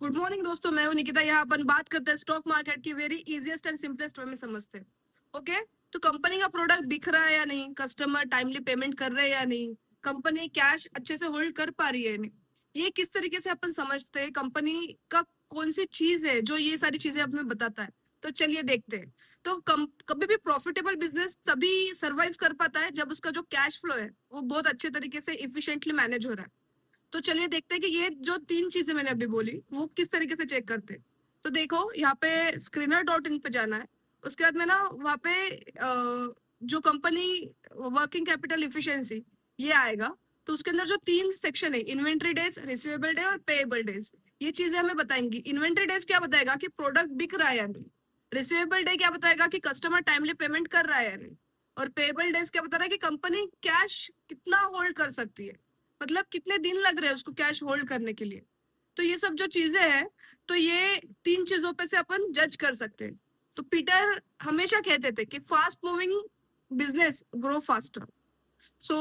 Good morning दोस्तों, मैं हूं निकिता। यहाँ अपन बात करते हैं स्टॉक मार्केट की very easiest and simplest way में समझते हैं। ओके, तो कंपनी का प्रोडक्ट बिक रहा है या नहीं, कस्टमर टाइमली पेमेंट कर रहे हैं या नहीं, कंपनी कैश अच्छे से होल्ड कर पा रही है या नहीं, ये किस तरीके से अपन समझते हैं कंपनी का कौन सी चीज है जो ये सारी चीजें अपने बताता है। तो चलिए देखते हैं। तो कभी भी प्रॉफिटेबल बिजनेस तभी सर्वाइव कर पाता है जब उसका जो कैश फ्लो है वो बहुत अच्छे तरीके से इफिशिएंटली मैनेज हो रहा है। तो चलिए देखते हैं कि ये जो तीन चीजें मैंने अभी बोली वो किस तरीके से चेक करते हैं। तो देखो, यहाँ पे screener.in पे जाना है। उसके बाद में ना वहाँ पे जो कंपनी वर्किंग कैपिटल इफिशिएंसी ये आएगा। तो उसके अंदर जो तीन सेक्शन है, इन्वेंट्री डेज, रिसीवेबल डे और पेएबल डेज, ये चीजें हमें बताएंगी। इन्वेंट्री डेज क्या बताएगा कि प्रोडक्ट बिक रहा है या नहीं। रिसीवेबल डे क्या बताएगा कि कस्टमर टाइमली पेमेंट कर रहा है या नहीं। और पेएबल डेज क्या बता रहा है कि कंपनी कैश कितना होल्ड कर सकती है, मतलब कितने दिन लग रहे हैं उसको कैश होल्ड करने के लिए। तो ये सब जो चीजें हैं, तो ये तीन चीजों पे से अपन जज कर सकते हैं। तो पीटर हमेशा कहते थे कि fast moving business grow faster. So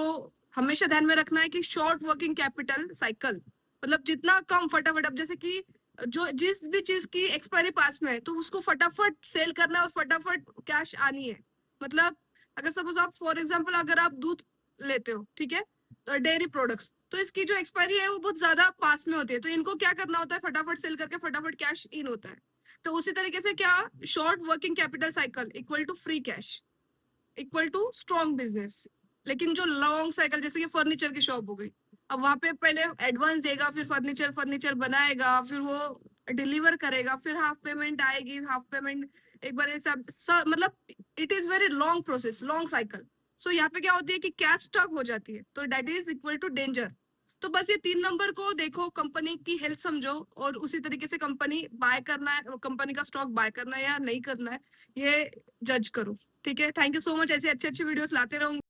हमेशा ध्यान में रखना है कि शॉर्ट वर्किंग कैपिटल साइकिल, मतलब जितना कम फटाफट, अब जैसे कि जो जिस भी चीज की एक्सपायरी पास में है तो उसको फटाफट सेल करना है और फटाफट कैश आनी है। मतलब अगर सपोज आप फॉर एग्जांपल अगर आप दूध लेते हो, ठीक है, डेयरी प्रोडक्ट्स, तो इसकी जो एक्सपायरी है वो बहुत ज्यादा पास में होती है, तो इनको क्या करना होता है, फटाफट सेल करके फटाफट कैश इन होता है। तो उसी तरीके से क्या, short working capital cycle equal to free cash equal to strong business. लेकिन जो लॉन्ग साइकिल, जैसे कि फर्नीचर की शॉप हो गई, अब वहां पे पहले एडवांस देगा, फिर फर्नीचर फर्नीचर बनाएगा, फिर वो डिलीवर करेगा, फिर हाफ पेमेंट आएगी, हाफ पेमेंट एक बार ऐसा मतलब it is very long process, long cycle. So यहाँ पे क्या होती है कि कैश स्टॉक हो जाती है, तो that is equal to danger. तो बस ये तीन नंबर को देखो, कंपनी की हेल्थ समझो, और उसी तरीके से कंपनी बाय करना है, कंपनी का स्टॉक बाय करना है या नहीं करना है, ये जज करो। ठीक है, थैंक यू सो मच। ऐसे अच्छे अच्छे वीडियोस लाते रहूंगी।